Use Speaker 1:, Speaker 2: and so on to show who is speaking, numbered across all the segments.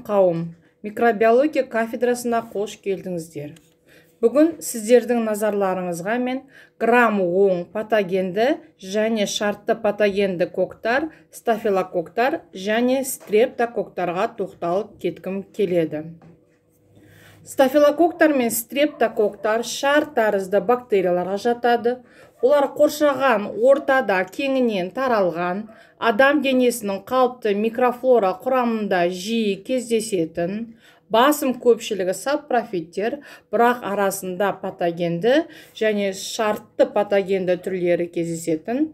Speaker 1: қауым, микробиология кафедрасына қош келдіңіздер. Бүгін сіздердің назарларыңызға мен грамм-оң патогенді және шартты патогенді коктар, стафилококктар және стрептококктарға тоқталып кеткім келеді. Стафилококктар мен стрептококктар шарт тәрізді бактерияларға жатады. Олар қоршаған ортада кеңінен таралған, адам денесінің қалыпты микрофлора құрамында жиі кездесетін, басым көпшілігі сапрофиттер, бірақ арасында патогенді және шартты патогенді түрлері кездесетін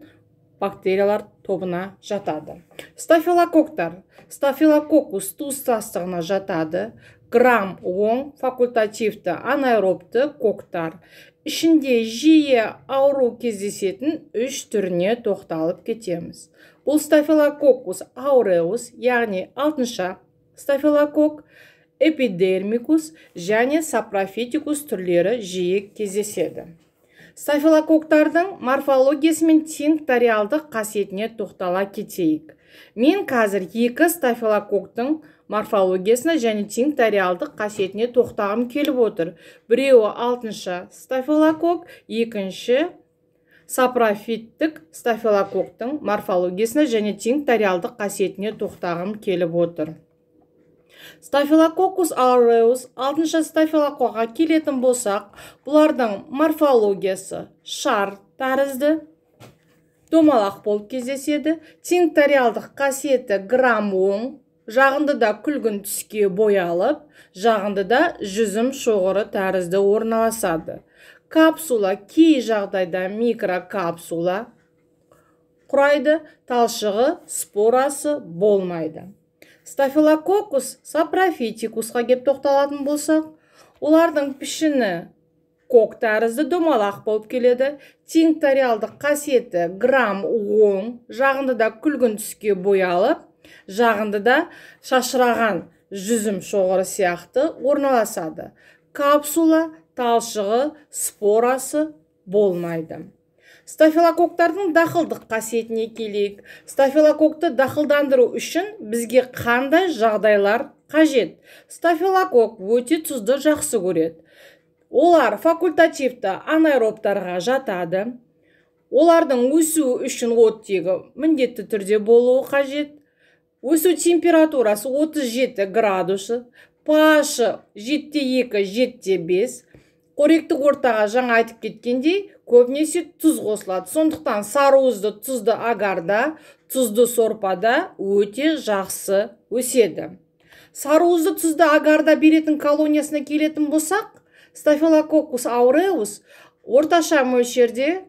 Speaker 1: бактериялар тобына жатады. Стафилококктар стафилококкус туыстастығына жатады. Грамм-оң факультативті анаэробты коктар. Ішінде жиі ауру кездесетін 3 түріне тоқталып кетеміз. Бұл стафилококкус ауреус, яғни алтынша стафилококк, эпидермикус және сапрофитикус түрлері жиі кездеседі. Стафилококктардың морфологиясы мен тинктариалдық қасиетіне тоқтала кетейік. Мен қазір 2 стафилококктың морфологиясына және тинктариалдық қасиетіне тоқтағым келіп отыр. Біреуі алтынша стафилококк, екінші сапрофиттік стафилококктың морфологиясына және тинктариалдық қасиетіне тоқтағым келіп отыр. Стафилококкус ауреус алтынша стафилококкқа келетін болсақ, бұлардың морфологиясы шар тәрізді, домалақ болып кездеседі. Тинктариалдық қасиеті грамм-оң, жағындыда күлгін түске боялып, жағындыда жүзім шоғыры тәрізді орналасады. Капсула кей жағдайда микрокапсула құрайды, талшығы спорасы болмайды. Стафилококкус сапрофитикусқа кеп тоқталатын болсақ, олардың пішіні кок тәрізді домалақ болып келеді. Тинктариалдық қасиеті грамм-оң, жағындыда күлгін түске боялып, жағындыда шашыраған жүзім шоғыры сияқты орналасады. Капсула, талшығы, спорасы болмайды. Стафилококктардың дақылдық қасиетіне келейік. Стафилококкты дақылдандыру үшін бізге қандай жағдайлар қажет? Стафилококк өте тұзды жақсы көреді. Олар факультативті анаэробтарға жатады. Олардың өсу үшін оттегі міндетті түрде болуы қажет. Өсу температурасы 37 градусы, pH 7,2-7,5. Қоректік ортаға жаңа айтып кеткендей, көбінесе тұз қосылады. Сондықтан сарыуызды тұзды агарда, тұзды сорпада өте жақсы өседі. Сарыуызды тұзды агарда беретін колониясына келетін болсақ, стафилококкус ауреус орташа мөлшерде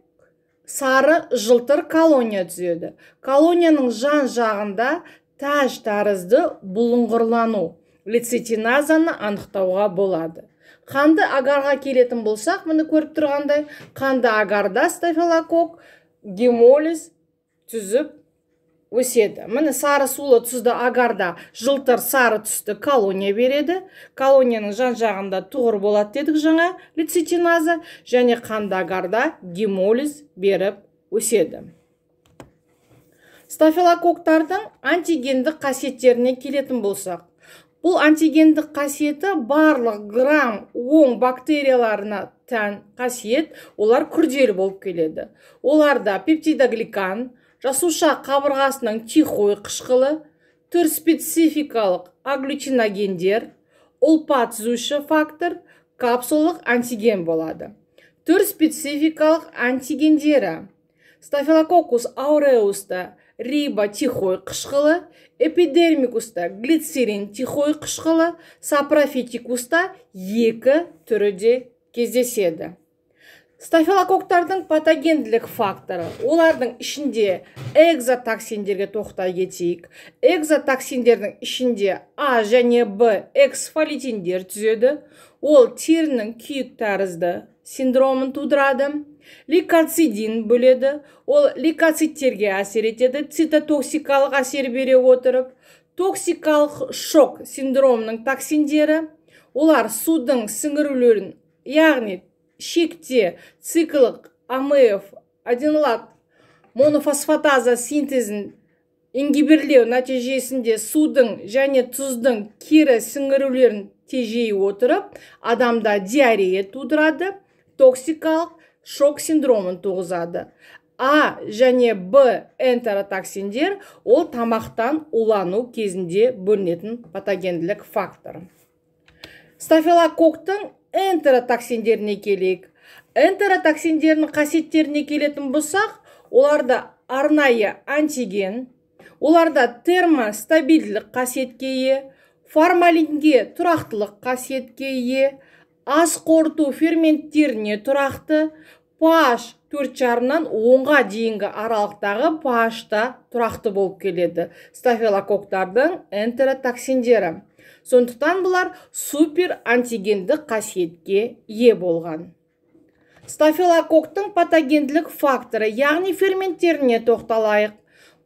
Speaker 1: сары жылтыр колония түзеді. Колонияның жан жағында тәж тәрізді бұлыңғырлану, лецитиназаны анықтауға болады. Қанды агарға келетін болсақ, мұны көріп тұрғандай, қанды агарда стафилококк гемолиз түзіп өседі. Міне сары сулы тұзды агарда жылтыр сары түсті колония береді. Колонияның жан жағында тұғыр болады дедік жаңа, лецитиназа, және қанды агарда гемолиз беріп өседі. Стафилококктардың антигендік қасиеттеріне келетін болсақ, бұл антигендік қасиеті барлық грамм-оң бактерияларына тән қасиет, олар күрделі болып келеді. Оларда пептидогликан, жасуша қабырғасының тихой қышқылы, түр спецификалық агглютиногендер, ұлпа түзуші фактор, капсулалық антиген болады. Түр спецификалық антигендері стафилококкус ауреуста риба тихой қышқылы, эпидермикуста глицерин тихой қышқылы, сапрофитикуста 2 түріде кездеседі. Стафилококктардың патогенділік факторы. Олардың ішінде экзотоксиндерге тоқтай кетейік. Экзотоксиндердің ішінде А және Б эксфолитиндер түзеді. Ол терінің күйік тәрізді синдромын тудырады. Лейкоцидин бөледі. Ол лейкоциттерге әсер етеді. Цитотоксикалық әсер бере отырып. Токсикалық шок синдромының токсиндері. Олар судың сіңірулерін, яғни шекте циклік амеев аденолат монофосфатаза синтезін ингибирлеу нәтижесінде судың және тұздың кері сіңірулерін тежей отырып, адамда диарея тудырады, токсикалық шок синдромын туғызады. А және Б энтеротоксиндер ол тамақтан улану кезінде бөлінетін патогенділік фактор. Стафилококктың энтеротоксиндеріне келейік. Энтеротоксиндердің қасиеттеріне келетін болсақ, оларда арнайы антиген, оларда термостабильділік қасиетке ие, формалинге тұрақтылық қасиетке ие, ас қорыту ферменттеріне тұрақты, pH 4,5-нан 10-ға дейінгі аралықтағы pH-та тұрақты болып келеді. Стафилококктардың энтеротоксиндері. Сондықтан бұлар супер антигендік қасиетке ие болған. Стафилококктың патогенділік факторы, яғни ферменттеріне тоқталайық.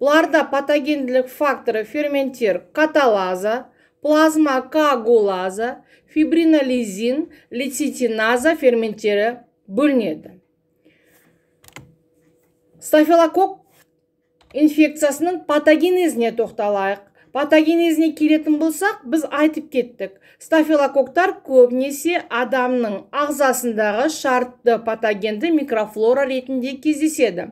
Speaker 1: Бұларда патогенділік факторы ферменттер каталаза, плазма-коагулаза, фибринолизин, лецитиназа ферменттері бөлінеді. Стафилококк инфекциясының патогенезіне тоқталайық. Патогенезіне келетін болсақ, біз айтып кеттік. Стафилококктар көбінесе адамның ағзасындағы шартты патогенді микрофлора ретінде кездеседі.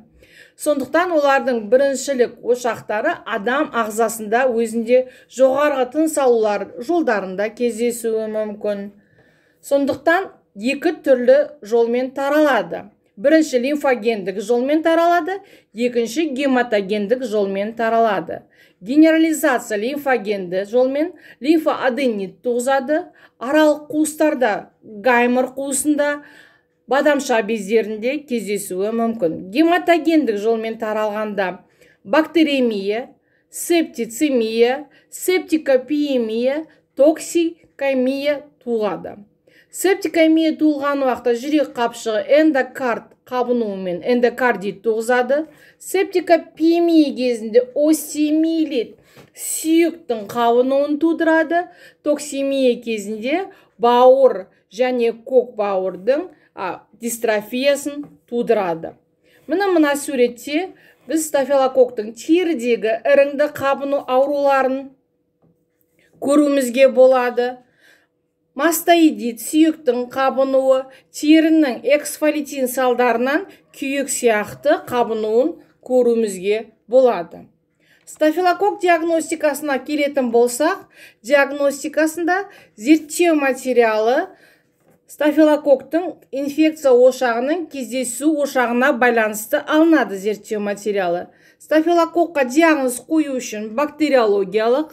Speaker 1: Сондықтан олардың біріншілік ошақтары адам ағзасында өзінде жоғарғы тыныс алулар жолдарында кездесуі мүмкін. Сондықтан екі түрлі жолмен таралады. Бірінші лимфогендік жолмен таралады, екінші гематогендік жолмен таралады. Генерализация лимфогенді жолмен лимфоаденит туғызады, аралық қуыстарда, гаймор қуысында, бадамша бездерінде кездесуі мүмкін. Гематогендік жолмен таралғанда бактеремия, септицемия, септикопиемия, токсикомия туғады. Септикомия туылған уақытта жүрек қапшығы эндокард қабынуымен эндокардит туғызады. Септикопиемия кезінде остеомиелит сүйектің қабынуын тудырады. Токсемия кезінде бауыр және көк бауырдың дистрофиясын тудырады. Мына суретте біз стафилококктың терідегі іріңді қабыну ауруларын көруімізге болады. Мастоидит сүйектің қабынуы, терінің эксфолитин салдарынан күйік сияқты қабынуын көруімізге болады. Стафилококк диагностикасына келетін болсақ, диагностикасында зерттеу материалы стафилококктың инфекция ошағының кездесу ошағына байланысты алынады зерттеу материалы. Стафилококқа диагноз қою үшін бактериологиялық,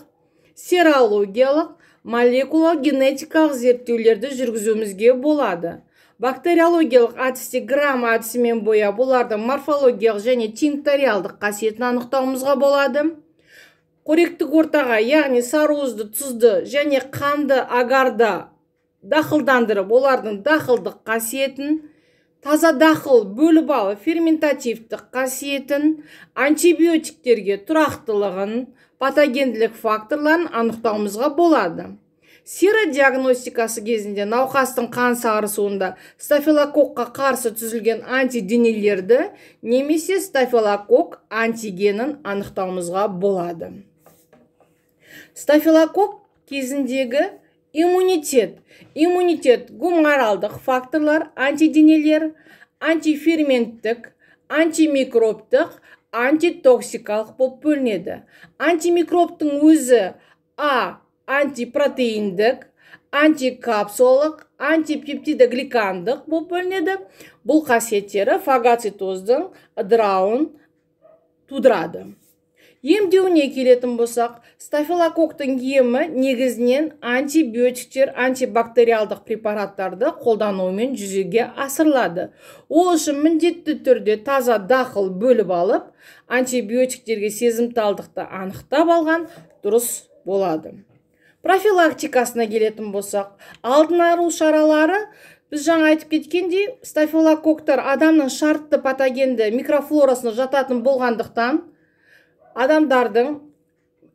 Speaker 1: серологиялық, молекула-генетикалық зерттеулерді жүргізуімізге болады. Бактериологиялық әдісте грамм әдісімен бояп, олардың морфологиялық және тинктариалдық қасиетін анықтауымызға болады. Қоректік ортаға, яғни сарыуызды, тұзды және қанды агарды дақылдандырып, олардың дақылдық қасиетін, таза дақыл бөліп алып ферментативтік қасиетін, антибиотиктерге тұрақтылығын, патогенділік факторларын анықтауымызға болады. Серодиагностикасы кезінде науқастың қан сарысуында стафилококкқа қарсы түзілген антиденелерді немесе стафилококк антигенін анықтауымызға болады. Стафилококк кезіндегі иммунитет гуморалдық факторлар, антиденелер, антиферменттік, антимикробтық, антитоксикалық болып бөлінеді. Антимикробтың өзі антипротеиндік, антикапсулалық, антипептидогликандық болып бөлінеді. Бұл қасиеттері фагоцитоздың ыдырауын тудырады. Емдеуіне келетін болсақ, стафилококктың емі негізінен антибиотиктер, антибактериалдық препараттарды қолдануымен жүзеге асырылады. Ол үшін міндетті түрде таза дақыл бөліп алып, антибиотиктерге сезімталдықты анықтап алған дұрыс болады. Профилактикасына келетін болсақ, алдын алу шаралары, біз жаңа айтып кеткендей, стафилококктар адамның шартты патогенді микрофлорасына жататын болғандықтан, адамдардың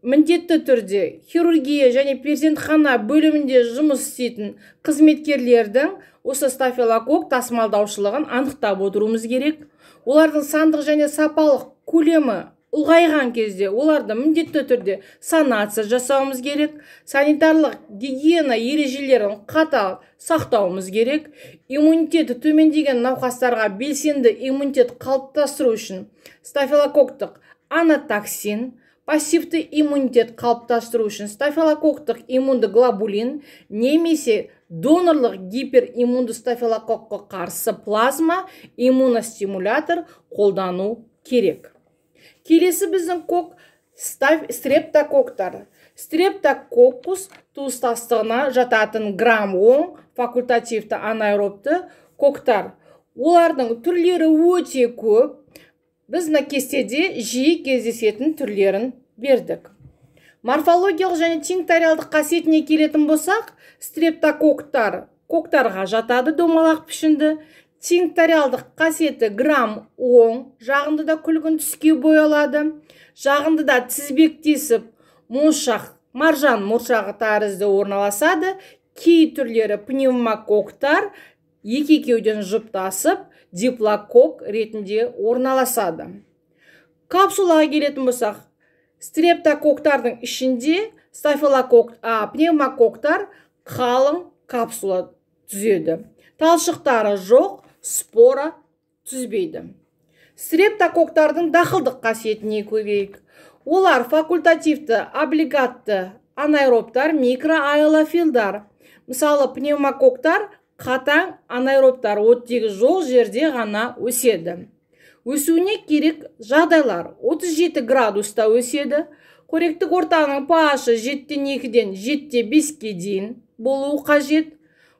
Speaker 1: міндетті түрде хирургия және перзентхана бөлімінде жұмыс істейтін қызметкерлердің осы стафилококк тасымалдаушылығын анықтап отыруымыз керек. Олардың сандық және сапалық көлемі ұлғайған кезде оларды міндетті түрде санация жасауымыз керек, санитарлық гигиена ережелерін қатал сақтауымыз керек. Иммунитеті төмендеген науқастарға белсенді иммунитет қалыптастыру үшін стафилококктық анатоксин, пассивті иммунитет қалыптастыру үшін стафилококктық иммунды глобулин немесе донорлық гипериммунды стафилококкқа қарсы плазма иммуностимулятор қолдану керек. Келесі біздің кок стрептококктар. Стрептококкус туыстастығына жататын грамм 10 факультативті анаэробты коктар. Олардың түрлері өте көп. Біз мына кестеде жиі кездесетін түрлерін бердік. Морфологиялық және тинктариалдық қасиетіне келетін болсақ, стрептококктар коктарға жатады домалақ пішінді. Тинктариалдық қасиеті грамм 10, жағындыда күлгін түске боялады. Жағындыда тізбектесіп, маржан мұршағы тәрізді орналасады. Кей түрлері пневмококктар екі-екеуден жұптасып, диплококк ретінде орналасады. Капсулаға келетін болсақ, стрептококктардың ішінде пневмококктар қалың капсула түзеді. Талшықтары жоқ, спора түзбейді. Стрептококктардың дақылдық қасиетіне көбейік. Олар факультативті облигатты анаэробтар, микроаэлофилдар. Мысалы, пневмококктар қатаң анаэробтар, оттегі жоқ жерде ғана өседі. Өсуіне керек жағдайлар 37 градуста өседі. Қоректік ортаның pH 7-2-ден 7-5-ке дейін болуы қажет.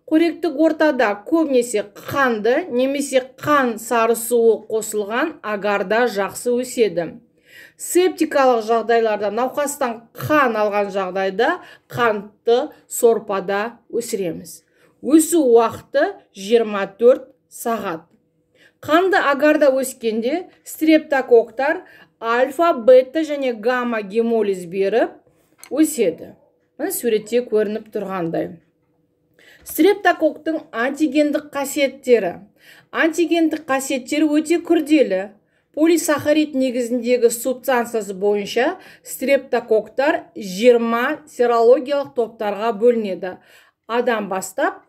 Speaker 1: Қоректік ортада көбінесе қанды немесе қан сарысуы қосылған агарда жақсы өседі. Септикалық жағдайларда науқастан қан алған жағдайда қантты сорпада өсіреміз. Өсу уақыты 24 сағат. Қанды агарда өскенде стрептококктар альфа, бета және гамма гемолиз беріп өседі. Мына суретте көрініп тұрғандай. Стрептококктың антигендік қасиеттері. Антигендік қасиеттері өте күрделі. Полисахарид негізіндегі субстанциясы бойынша стрептококктар 20 серологиялық топтарға бөлінеді. Адам бастап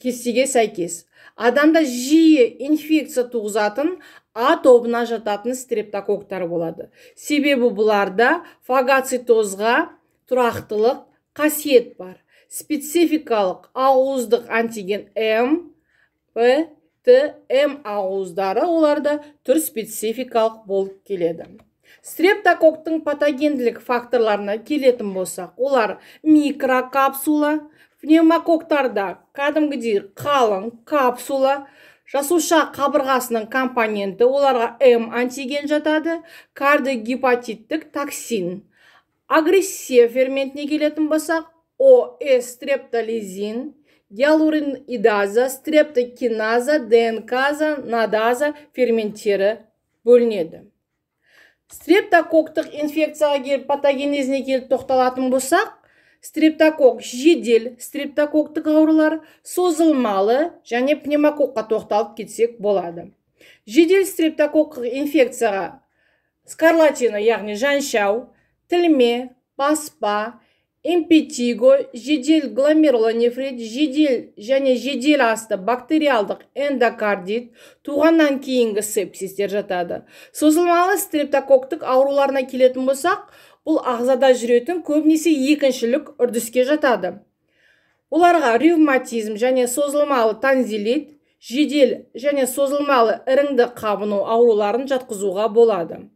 Speaker 1: кестеге сәйкес. Адамда жиі инфекция туғызатын А тобына жататын стрептококктар болады. Себебі бұларда фагоцитозға тұрақтылық қасиет бар. Спецификалық ауыздық антиген М, П, Т, М ауыздары оларда түр спецификалық болып келеді. Стрептококктың патогенділік факторларына келетін болсақ, олар микрокапсула, пневмококктарда кәдімгідей қалың капсула, жасуша қабырғасының компоненті, оларға М антиген жатады, кардиогепатиттік токсин. Агрессия ферментіне келетін болсақ, О, стрептолизин, гиалуронидаза, стрептокиназа, ДНКаза, надаза ферменттері бөлінеді. Стрептококктық инфекцияға келіп патогенезіне келіп тоқталатын болсақ, стрептококк жедел, стрептококктық аурулар созылмалы және пневмококкқа тоқталып кетсек болады. Жедел стрептококктық инфекцияға скарлатина, яғни жаншау, тілме, баспа, импетиго, жедел гломерулонефрит, жедел және жедел асты бактериалдық эндокардит, туғаннан кейінгі сепсистер жатады. Созылмалы стрептококктық ауруларына келетін болсақ, бұл ағзада жүретін көбінесе екіншілік үрдіске жатады. Оларға ревматизм және созылмалы танзилит, жедел және созылмалы іріңді қабыну ауруларын жатқызуға болады.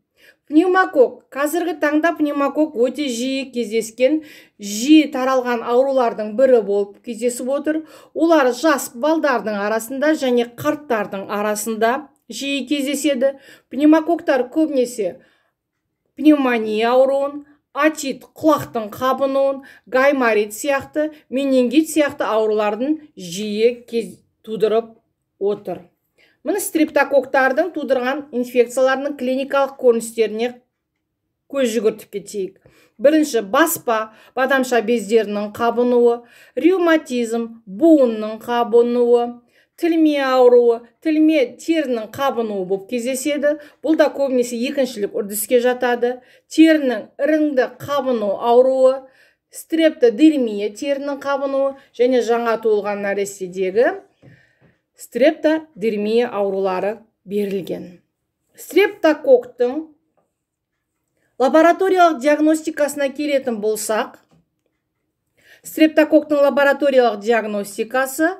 Speaker 1: Пневмококк. Қазіргі таңда пневмококк өте жиі кездескен, жиі таралған аурулардың бірі болып кездесіп отыр. Олар жас балдардың арасында және қарттардың арасында жиі кездеседі. Пневмококктар көбінесе пневмония ауруын, отит құлақтың қабынуын, гайморит сияқты, менингит сияқты аурулардың жиі тудырып отыр. Міне стрептококктардың тудырған инфекцияларының клиникалық көріністеріне көз жүгіртіп кетейік. Бірінші, баспа, бадамша бездерінің қабынуы, ревматизм, буынның қабынуы, тілме ауруы, тілме терінің қабынуы болып кездеседі. Бұл да көбінесе екіншілік үрдіске жатады. Терінің іріңді қабыну ауруы, стрептодермия терінің қабынуы және жаңа туылған нәрестедегі стрептодермия аурулары берілген. Стрептококктың лабораториялық диагностикасына келетін болсақ, стрептококктың лабораториялық диагностикасы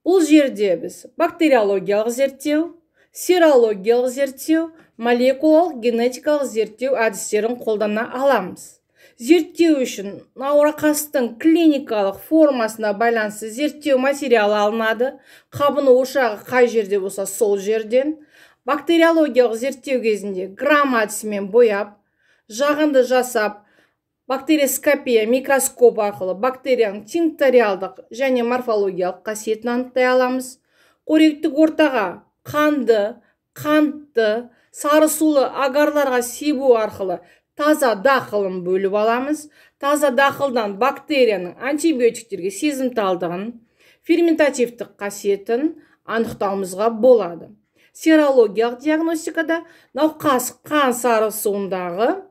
Speaker 1: бұл жерде біз бактериологиялық зерттеу, серологиялық зерттеу, молекулалық генетикалық зерттеу әдістерін қолдана аламыз. Зерттеу үшін науқастың клиникалық формасына байланысты зерттеу материалы алынады. Қабыну ошағы қай жерде болса сол жерден. Бактериологиялық зерттеу кезінде грамм әдісімен бояп, жағынды жасап, бактериоскопия микроскоп арқылы бактерияның тинкториалдық және морфологиялық қасиетін анықтай аламыз. Қоректік ортаға қанды, қантты, сарысулы агарларға себу арқылы таза дақылын бөліп аламыз. Таза дақылдан бактерияның антибиотиктерге сезімталдығын, ферментативтік қасиетін анықтауымызға болады. Серологиялық диагностикада науқас қан сарысуындағы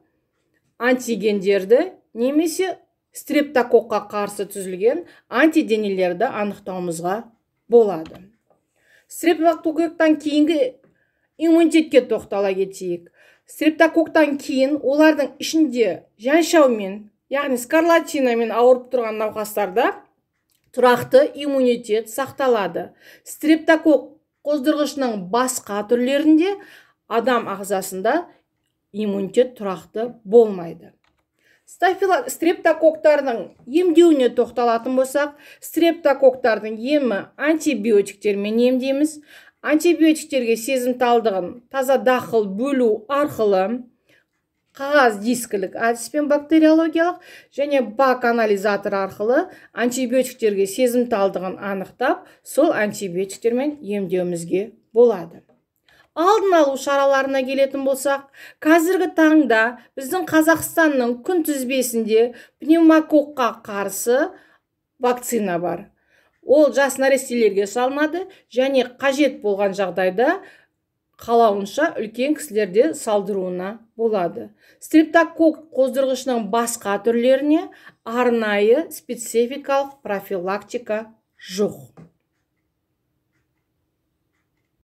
Speaker 1: антигендерді немесе стрептококқа қарсы түзілген антиденелерді анықтауымызға болады. Стрептококтан кейінгі иммунитетке тоқтала кетейік. Стрептококтан кейін олардың ішінде жаншаумен, яғни скарлатинамен ауырып тұрған науқастарда тұрақты иммунитет сақталады. Стрептокок қоздырғышының басқа түрлерінде адам ағзасында иммунитет тұрақты болмайды. Стрептококтардың емдеуіне тоқталатын болсақ, стрептококтардың емі антибиотиктермен емдейміз. Антибиотиктерге сезімталдығын таза дақыл бөлу арқылы қағаз дискілік әдіспен бактериологиялық және бак анализатор арқылы антибиотиктерге сезімталдығын анықтап, сол антибиотиктермен емдеуімізге болады. Алдын алу шараларына келетін болсақ, қазіргі таңда біздің Қазақстанның күнтізбесінде пневмококқа қарсы вакцина бар. Ол жас нәрестелерге салынады және қажет болған жағдайда қалауынша үлкен кісілерде салдыруына болады. Стрептокок қоздырғышының басқа түрлеріне арнайы спецификалық профилактика жоқ.